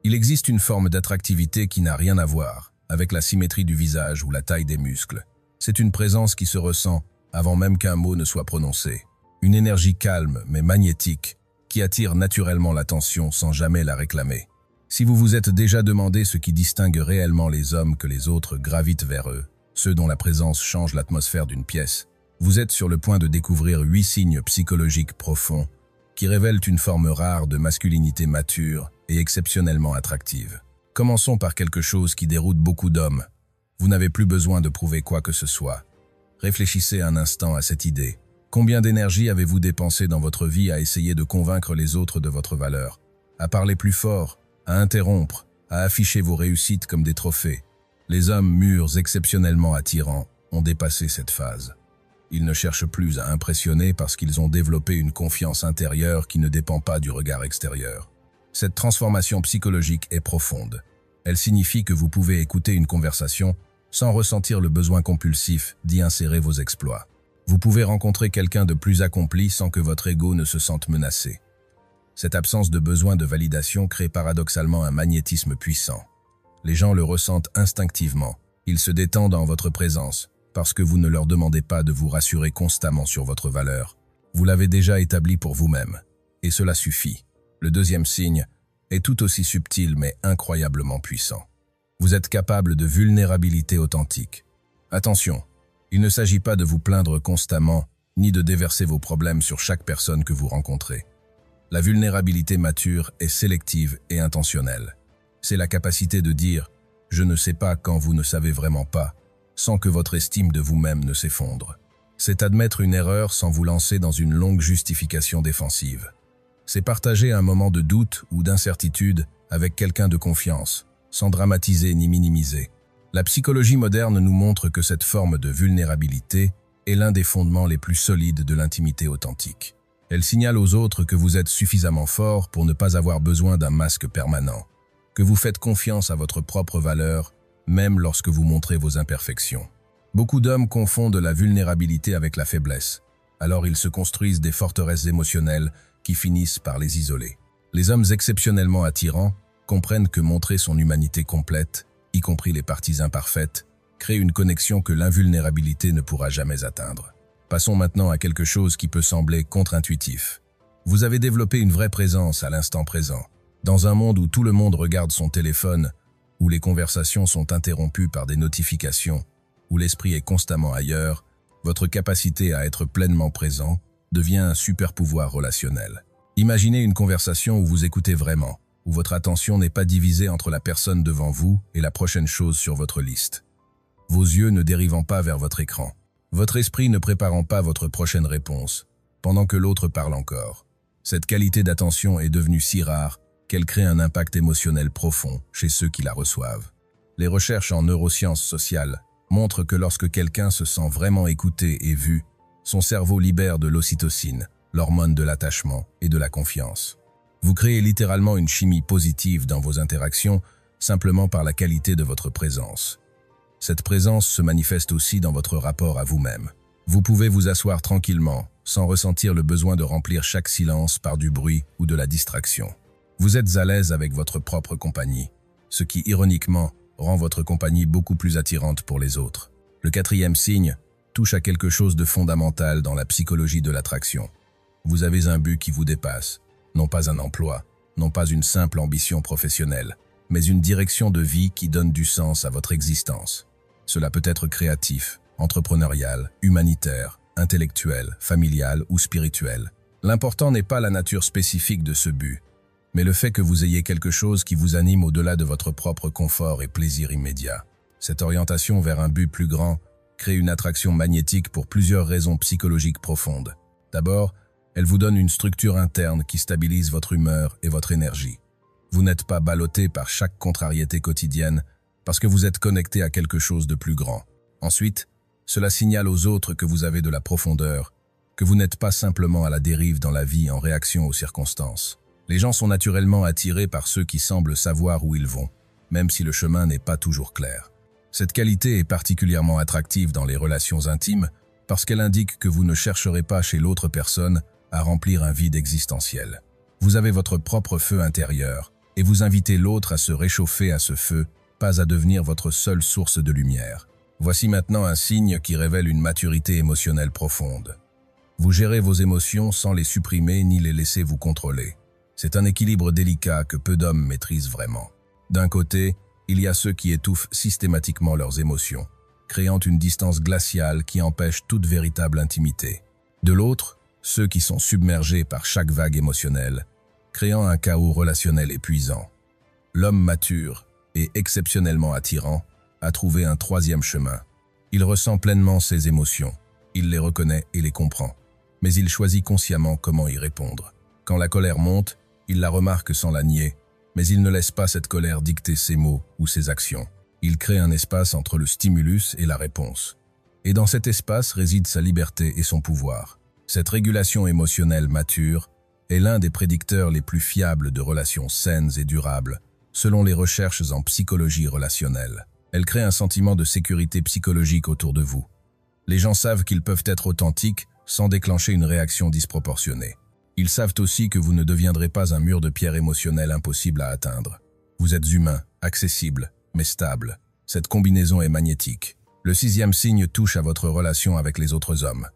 Il existe une forme d'attractivité qui n'a rien à voir avec la symétrie du visage ou la taille des muscles. C'est une présence qui se ressent avant même qu'un mot ne soit prononcé. Une énergie calme mais magnétique qui attire naturellement l'attention sans jamais la réclamer. Si vous vous êtes déjà demandé ce qui distingue réellement les hommes que les autres gravitent vers eux, ceux dont la présence change l'atmosphère d'une pièce, vous êtes sur le point de découvrir 8 signes psychologiques profonds qui révèlent une forme rare de masculinité mature et exceptionnellement attractive. Commençons par quelque chose qui déroute beaucoup d'hommes. Vous n'avez plus besoin de prouver quoi que ce soit. Réfléchissez un instant à cette idée. Combien d'énergie avez-vous dépensé dans votre vie à essayer de convaincre les autres de votre valeur, à parler plus fort, à interrompre, à afficher vos réussites comme des trophées? Les hommes mûrs, exceptionnellement attirants, ont dépassé cette phase. Ils ne cherchent plus à impressionner parce qu'ils ont développé une confiance intérieure qui ne dépend pas du regard extérieur. Cette transformation psychologique est profonde. Elle signifie que vous pouvez écouter une conversation sans ressentir le besoin compulsif d'y insérer vos exploits. Vous pouvez rencontrer quelqu'un de plus accompli sans que votre ego ne se sente menacé. Cette absence de besoin de validation crée paradoxalement un magnétisme puissant. Les gens le ressentent instinctivement. Ils se détendent en votre présence parce que vous ne leur demandez pas de vous rassurer constamment sur votre valeur. Vous l'avez déjà établi pour vous-même, et cela suffit. Le deuxième signe est tout aussi subtil mais incroyablement puissant. Vous êtes capable de vulnérabilité authentique. Attention, il ne s'agit pas de vous plaindre constamment, ni de déverser vos problèmes sur chaque personne que vous rencontrez. La vulnérabilité mature est sélective et intentionnelle. C'est la capacité de dire « je ne sais pas » quand vous ne savez vraiment pas, sans que votre estime de vous-même ne s'effondre. C'est admettre une erreur sans vous lancer dans une longue justification défensive. C'est partager un moment de doute ou d'incertitude avec quelqu'un de confiance, sans dramatiser ni minimiser. La psychologie moderne nous montre que cette forme de vulnérabilité est l'un des fondements les plus solides de l'intimité authentique. Elle signale aux autres que vous êtes suffisamment fort pour ne pas avoir besoin d'un masque permanent, que vous faites confiance à votre propre valeur, même lorsque vous montrez vos imperfections. Beaucoup d'hommes confondent la vulnérabilité avec la faiblesse, alors ils se construisent des forteresses émotionnelles qui finissent par les isoler. Les hommes exceptionnellement attirants comprennent que montrer son humanité complète, y compris les parties imparfaites, crée une connexion que l'invulnérabilité ne pourra jamais atteindre. Passons maintenant à quelque chose qui peut sembler contre-intuitif. Vous avez développé une vraie présence à l'instant présent. Dans un monde où tout le monde regarde son téléphone, où les conversations sont interrompues par des notifications, où l'esprit est constamment ailleurs, votre capacité à être pleinement présent devient un super pouvoir relationnel. Imaginez une conversation où vous écoutez vraiment, où votre attention n'est pas divisée entre la personne devant vous et la prochaine chose sur votre liste. Vos yeux ne dérivant pas vers votre écran. Votre esprit ne préparant pas votre prochaine réponse, pendant que l'autre parle encore. Cette qualité d'attention est devenue si rare qu'elle crée un impact émotionnel profond chez ceux qui la reçoivent. Les recherches en neurosciences sociales montrent que lorsque quelqu'un se sent vraiment écouté et vu, son cerveau libère de l'ocytocine, l'hormone de l'attachement et de la confiance. Vous créez littéralement une chimie positive dans vos interactions simplement par la qualité de votre présence. Cette présence se manifeste aussi dans votre rapport à vous-même. Vous pouvez vous asseoir tranquillement, sans ressentir le besoin de remplir chaque silence par du bruit ou de la distraction. Vous êtes à l'aise avec votre propre compagnie, ce qui, ironiquement, rend votre compagnie beaucoup plus attirante pour les autres. Le quatrième signe touche à quelque chose de fondamental dans la psychologie de l'attraction. Vous avez un but qui vous dépasse, non pas un emploi, non pas une simple ambition professionnelle, mais une direction de vie qui donne du sens à votre existence. Cela peut être créatif, entrepreneurial, humanitaire, intellectuel, familial ou spirituel. L'important n'est pas la nature spécifique de ce but, mais le fait que vous ayez quelque chose qui vous anime au-delà de votre propre confort et plaisir immédiat. Cette orientation vers un but plus grand crée une attraction magnétique pour plusieurs raisons psychologiques profondes. D'abord, elle vous donne une structure interne qui stabilise votre humeur et votre énergie. Vous n'êtes pas ballotté par chaque contrariété quotidienne parce que vous êtes connecté à quelque chose de plus grand. Ensuite, cela signale aux autres que vous avez de la profondeur, que vous n'êtes pas simplement à la dérive dans la vie en réaction aux circonstances. Les gens sont naturellement attirés par ceux qui semblent savoir où ils vont, même si le chemin n'est pas toujours clair. Cette qualité est particulièrement attractive dans les relations intimes parce qu'elle indique que vous ne chercherez pas chez l'autre personne à remplir un vide existentiel. Vous avez votre propre feu intérieur et vous invitez l'autre à se réchauffer à ce feu, pas à devenir votre seule source de lumière. Voici maintenant un signe qui révèle une maturité émotionnelle profonde. Vous gérez vos émotions sans les supprimer ni les laisser vous contrôler. C'est un équilibre délicat que peu d'hommes maîtrisent vraiment. D'un côté, il y a ceux qui étouffent systématiquement leurs émotions, créant une distance glaciale qui empêche toute véritable intimité. De l'autre, ceux qui sont submergés par chaque vague émotionnelle, créant un chaos relationnel épuisant. L'homme mature et exceptionnellement attirant a trouvé un troisième chemin. Il ressent pleinement ses émotions, il les reconnaît et les comprend, mais il choisit consciemment comment y répondre. Quand la colère monte, il la remarque sans la nier, mais il ne laisse pas cette colère dicter ses mots ou ses actions. Il crée un espace entre le stimulus et la réponse. Et dans cet espace réside sa liberté et son pouvoir. Cette régulation émotionnelle mature est l'un des prédicteurs les plus fiables de relations saines et durables, selon les recherches en psychologie relationnelle. Elle crée un sentiment de sécurité psychologique autour de vous. Les gens savent qu'ils peuvent être authentiques sans déclencher une réaction disproportionnée. Ils savent aussi que vous ne deviendrez pas un mur de pierre émotionnel impossible à atteindre. Vous êtes humain, accessible, mais stable. Cette combinaison est magnétique. Le sixième signe touche à votre relation avec les autres hommes.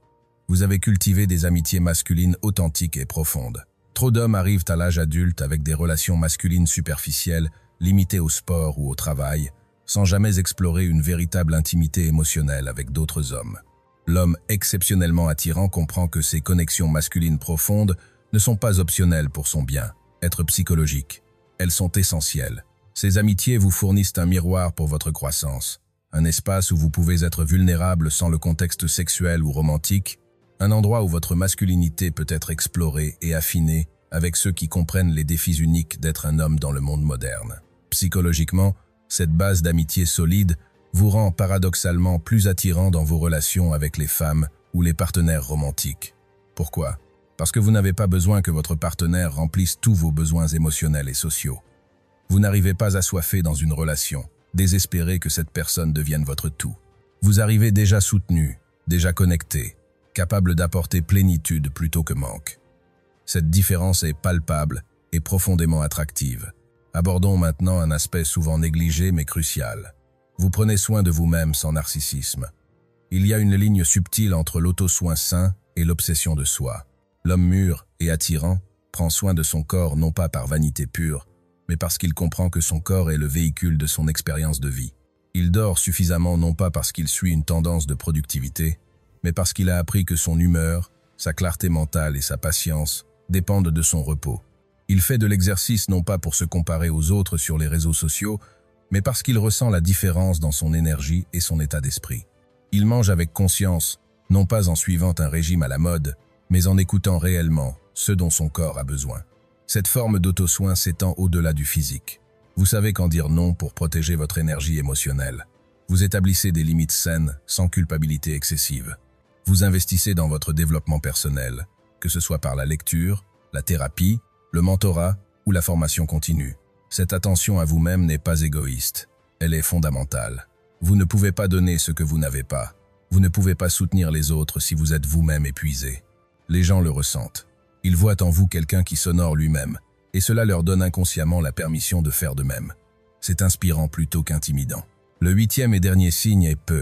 Vous avez cultivé des amitiés masculines authentiques et profondes. Trop d'hommes arrivent à l'âge adulte avec des relations masculines superficielles, limitées au sport ou au travail, sans jamais explorer une véritable intimité émotionnelle avec d'autres hommes. L'homme exceptionnellement attirant comprend que ces connexions masculines profondes ne sont pas optionnelles pour son bien-être psychologique. Elles sont essentielles. Ces amitiés vous fournissent un miroir pour votre croissance, un espace où vous pouvez être vulnérable sans le contexte sexuel ou romantique, un endroit où votre masculinité peut être explorée et affinée avec ceux qui comprennent les défis uniques d'être un homme dans le monde moderne. Psychologiquement, cette base d'amitié solide vous rend paradoxalement plus attirant dans vos relations avec les femmes ou les partenaires romantiques. Pourquoi? Parce que vous n'avez pas besoin que votre partenaire remplisse tous vos besoins émotionnels et sociaux. Vous n'arrivez pas assoiffé dans une relation, désespéré que cette personne devienne votre tout. Vous arrivez déjà soutenu, déjà connecté, capable d'apporter plénitude plutôt que manque. Cette différence est palpable et profondément attractive. Abordons maintenant un aspect souvent négligé mais crucial. Vous prenez soin de vous-même sans narcissisme. Il y a une ligne subtile entre l'auto-soin sain et l'obsession de soi. L'homme mûr et attirant prend soin de son corps non pas par vanité pure, mais parce qu'il comprend que son corps est le véhicule de son expérience de vie. Il dort suffisamment non pas parce qu'il suit une tendance de productivité, mais parce qu'il a appris que son humeur, sa clarté mentale et sa patience dépendent de son repos. Il fait de l'exercice non pas pour se comparer aux autres sur les réseaux sociaux, mais parce qu'il ressent la différence dans son énergie et son état d'esprit. Il mange avec conscience, non pas en suivant un régime à la mode, mais en écoutant réellement ce dont son corps a besoin. Cette forme d'auto-soin s'étend au-delà du physique. Vous savez quand dire non pour protéger votre énergie émotionnelle. Vous établissez des limites saines, sans culpabilité excessive. Vous investissez dans votre développement personnel, que ce soit par la lecture, la thérapie, le mentorat ou la formation continue. Cette attention à vous-même n'est pas égoïste, elle est fondamentale. Vous ne pouvez pas donner ce que vous n'avez pas. Vous ne pouvez pas soutenir les autres si vous êtes vous-même épuisé. Les gens le ressentent. Ils voient en vous quelqu'un qui s'honore lui-même, et cela leur donne inconsciemment la permission de faire de même. C'est inspirant plutôt qu'intimidant. Le huitième et dernier signe est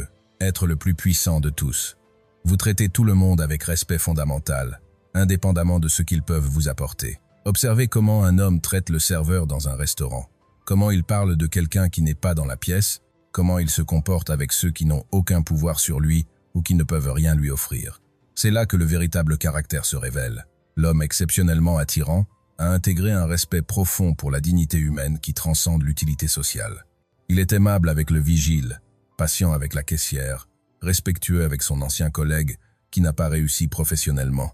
être le plus puissant de tous. Vous traitez tout le monde avec respect fondamental, indépendamment de ce qu'ils peuvent vous apporter. Observez comment un homme traite le serveur dans un restaurant, comment il parle de quelqu'un qui n'est pas dans la pièce, comment il se comporte avec ceux qui n'ont aucun pouvoir sur lui ou qui ne peuvent rien lui offrir. C'est là que le véritable caractère se révèle. L'homme exceptionnellement attirant a intégré un respect profond pour la dignité humaine qui transcende l'utilité sociale. Il est aimable avec le vigile, patient avec la caissière, respectueux avec son ancien collègue qui n'a pas réussi professionnellement.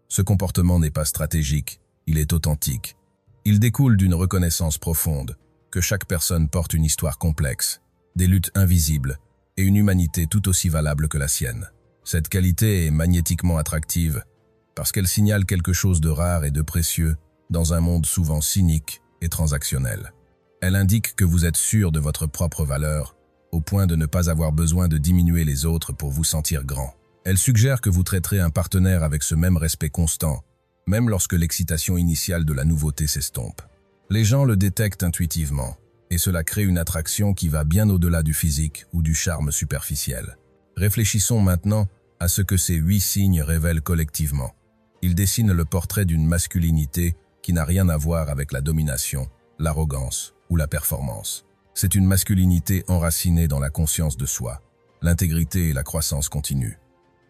Ce comportement n'est pas stratégique, il est authentique. Il découle d'une reconnaissance profonde, que chaque personne porte une histoire complexe, des luttes invisibles et une humanité tout aussi valable que la sienne. Cette qualité est magnétiquement attractive parce qu'elle signale quelque chose de rare et de précieux dans un monde souvent cynique et transactionnel. Elle indique que vous êtes sûr de votre propre valeur, au point de ne pas avoir besoin de diminuer les autres pour vous sentir grand. Elle suggère que vous traiterez un partenaire avec ce même respect constant, même lorsque l'excitation initiale de la nouveauté s'estompe. Les gens le détectent intuitivement, et cela crée une attraction qui va bien au-delà du physique ou du charme superficiel. Réfléchissons maintenant à ce que ces 8 signes révèlent collectivement. Ils dessinent le portrait d'une masculinité qui n'a rien à voir avec la domination, l'arrogance ou la performance. C'est une masculinité enracinée dans la conscience de soi, l'intégrité et la croissance continue.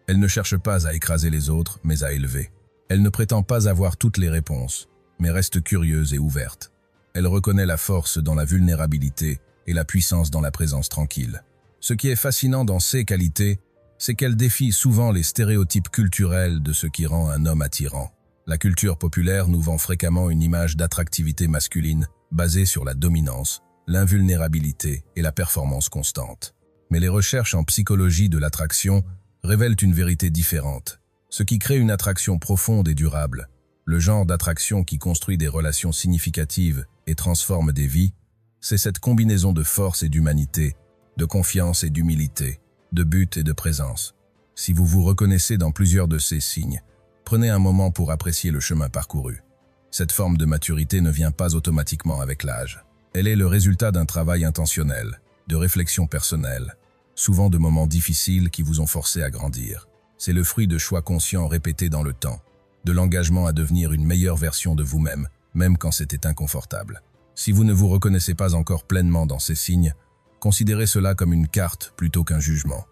Elle ne cherche pas à écraser les autres, mais à élever. Elle ne prétend pas avoir toutes les réponses, mais reste curieuse et ouverte. Elle reconnaît la force dans la vulnérabilité et la puissance dans la présence tranquille. Ce qui est fascinant dans ces qualités, c'est qu'elle défie souvent les stéréotypes culturels de ce qui rend un homme attirant. La culture populaire nous vend fréquemment une image d'attractivité masculine basée sur la dominance, l'invulnérabilité et la performance constante. Mais les recherches en psychologie de l'attraction révèlent une vérité différente. Ce qui crée une attraction profonde et durable, le genre d'attraction qui construit des relations significatives et transforme des vies, c'est cette combinaison de force et d'humanité, de confiance et d'humilité, de but et de présence. Si vous vous reconnaissez dans plusieurs de ces signes, prenez un moment pour apprécier le chemin parcouru. Cette forme de maturité ne vient pas automatiquement avec l'âge. Elle est le résultat d'un travail intentionnel, de réflexion personnelle, souvent de moments difficiles qui vous ont forcé à grandir. C'est le fruit de choix conscients répétés dans le temps, de l'engagement à devenir une meilleure version de vous-même, même quand c'était inconfortable. Si vous ne vous reconnaissez pas encore pleinement dans ces signes, considérez cela comme une carte plutôt qu'un jugement.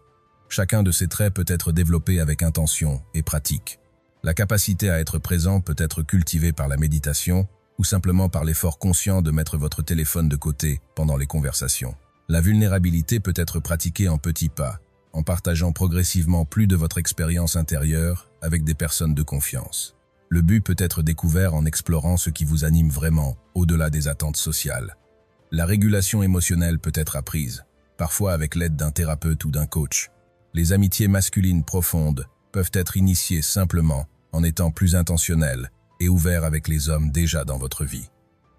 Chacun de ces traits peut être développé avec intention et pratique. La capacité à être présent peut être cultivée par la méditation ou simplement par l'effort conscient de mettre votre téléphone de côté pendant les conversations. La vulnérabilité peut être pratiquée en petits pas, en partageant progressivement plus de votre expérience intérieure avec des personnes de confiance. Le but peut être découvert en explorant ce qui vous anime vraiment, au-delà des attentes sociales. La régulation émotionnelle peut être apprise, parfois avec l'aide d'un thérapeute ou d'un coach. Les amitiés masculines profondes peuvent être initiées simplement en étant plus intentionnels et ouverts avec les hommes déjà dans votre vie.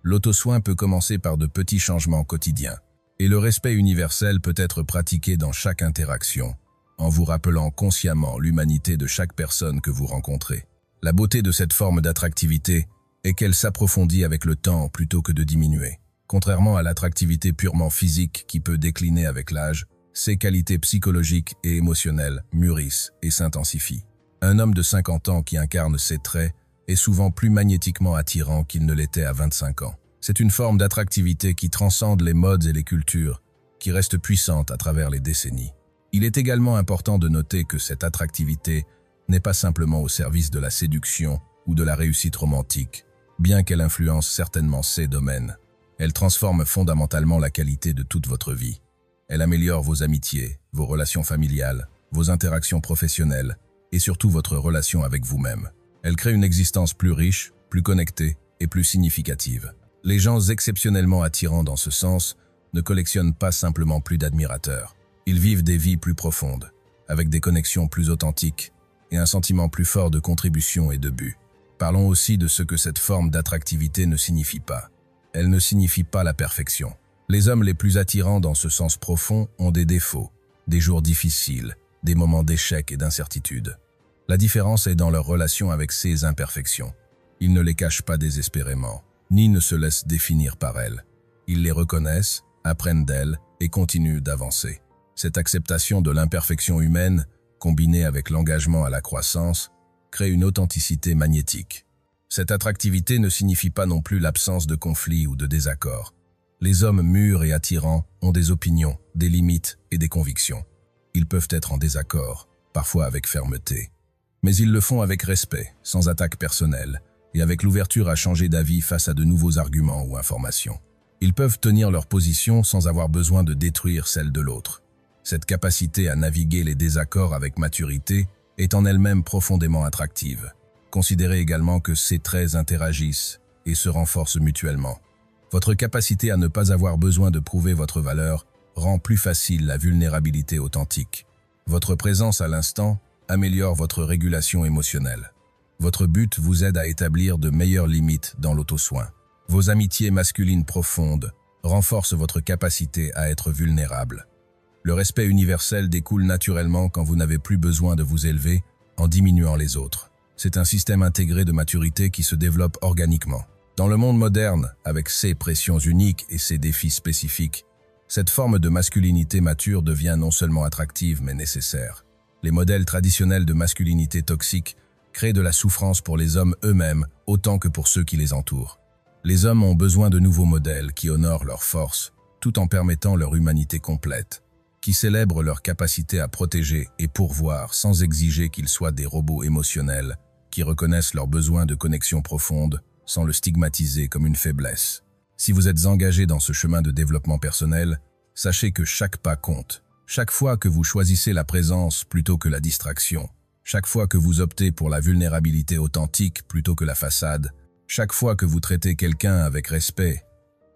L'auto-soin peut commencer par de petits changements quotidiens, et le respect universel peut être pratiqué dans chaque interaction, en vous rappelant consciemment l'humanité de chaque personne que vous rencontrez. La beauté de cette forme d'attractivité est qu'elle s'approfondit avec le temps plutôt que de diminuer. Contrairement à l'attractivité purement physique qui peut décliner avec l'âge, ces qualités psychologiques et émotionnelles mûrissent et s'intensifient. Un homme de 50 ans qui incarne ces traits est souvent plus magnétiquement attirant qu'il ne l'était à 25 ans. C'est une forme d'attractivité qui transcende les modes et les cultures, qui reste puissante à travers les décennies. Il est également important de noter que cette attractivité n'est pas simplement au service de la séduction ou de la réussite romantique, bien qu'elle influence certainement ces domaines. Elle transforme fondamentalement la qualité de toute votre vie. Elle améliore vos amitiés, vos relations familiales, vos interactions professionnelles et surtout votre relation avec vous-même. Elle crée une existence plus riche, plus connectée et plus significative. Les gens exceptionnellement attirants dans ce sens ne collectionnent pas simplement plus d'admirateurs. Ils vivent des vies plus profondes, avec des connexions plus authentiques et un sentiment plus fort de contribution et de but. Parlons aussi de ce que cette forme d'attractivité ne signifie pas. Elle ne signifie pas la perfection. Les hommes les plus attirants dans ce sens profond ont des défauts, des jours difficiles, des moments d'échec et d'incertitude. La différence est dans leur relation avec ces imperfections. Ils ne les cachent pas désespérément, ni ne se laissent définir par elles. Ils les reconnaissent, apprennent d'elles et continuent d'avancer. Cette acceptation de l'imperfection humaine, combinée avec l'engagement à la croissance, crée une authenticité magnétique. Cette attractivité ne signifie pas non plus l'absence de conflits ou de désaccords. Les hommes mûrs et attirants ont des opinions, des limites et des convictions. Ils peuvent être en désaccord, parfois avec fermeté. Mais ils le font avec respect, sans attaque personnelle, et avec l'ouverture à changer d'avis face à de nouveaux arguments ou informations. Ils peuvent tenir leur position sans avoir besoin de détruire celle de l'autre. Cette capacité à naviguer les désaccords avec maturité est en elle-même profondément attractive. Considérez également que ces traits interagissent et se renforcent mutuellement. Votre capacité à ne pas avoir besoin de prouver votre valeur rend plus facile la vulnérabilité authentique. Votre présence à l'instant améliore votre régulation émotionnelle. Votre but vous aide à établir de meilleures limites dans l'auto-soin. Vos amitiés masculines profondes renforcent votre capacité à être vulnérable. Le respect universel découle naturellement quand vous n'avez plus besoin de vous élever en diminuant les autres. C'est un système intégré de maturité qui se développe organiquement. Dans le monde moderne, avec ses pressions uniques et ses défis spécifiques, cette forme de masculinité mature devient non seulement attractive mais nécessaire. Les modèles traditionnels de masculinité toxique créent de la souffrance pour les hommes eux-mêmes autant que pour ceux qui les entourent. Les hommes ont besoin de nouveaux modèles qui honorent leurs forces, tout en permettant leur humanité complète, qui célèbrent leur capacité à protéger et pourvoir sans exiger qu'ils soient des robots émotionnels, qui reconnaissent leurs besoins de connexion profonde sans le stigmatiser comme une faiblesse. Si vous êtes engagé dans ce chemin de développement personnel, sachez que chaque pas compte. Chaque fois que vous choisissez la présence plutôt que la distraction, chaque fois que vous optez pour la vulnérabilité authentique plutôt que la façade, chaque fois que vous traitez quelqu'un avec respect,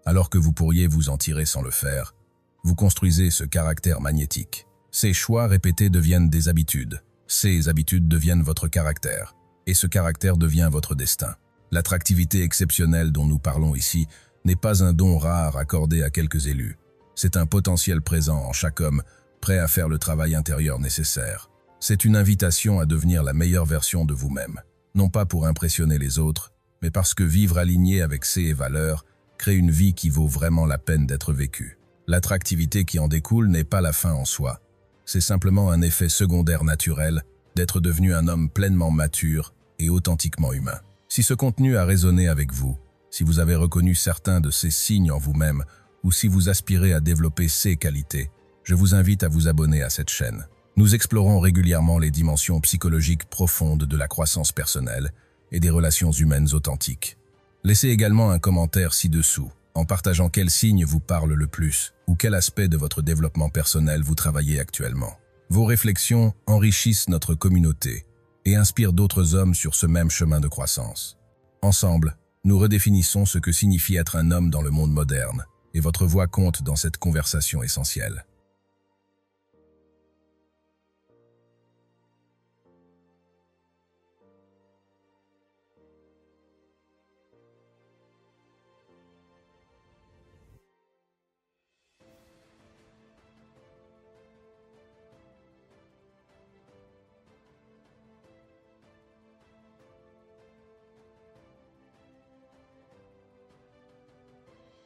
alors que vous pourriez vous en tirer sans le faire, vous construisez ce caractère magnétique. Ces choix répétés deviennent des habitudes. Ces habitudes deviennent votre caractère. Et ce caractère devient votre destin. L'attractivité exceptionnelle dont nous parlons ici n'est pas un don rare accordé à quelques élus. C'est un potentiel présent en chaque homme, prêt à faire le travail intérieur nécessaire. C'est une invitation à devenir la meilleure version de vous-même, non pas pour impressionner les autres, mais parce que vivre aligné avec ses valeurs crée une vie qui vaut vraiment la peine d'être vécue. L'attractivité qui en découle n'est pas la fin en soi. C'est simplement un effet secondaire naturel d'être devenu un homme pleinement mature et authentiquement humain. Si ce contenu a résonné avec vous, si vous avez reconnu certains de ces signes en vous-même, ou si vous aspirez à développer ces qualités, je vous invite à vous abonner à cette chaîne. Nous explorons régulièrement les dimensions psychologiques profondes de la croissance personnelle et des relations humaines authentiques. Laissez également un commentaire ci-dessous, en partageant quel signe vous parle le plus, ou quel aspect de votre développement personnel vous travaillez actuellement. Vos réflexions enrichissent notre communauté et inspirent d'autres hommes sur ce même chemin de croissance. Ensemble, nous redéfinissons ce que signifie être un homme dans le monde moderne, et votre voix compte dans cette conversation essentielle.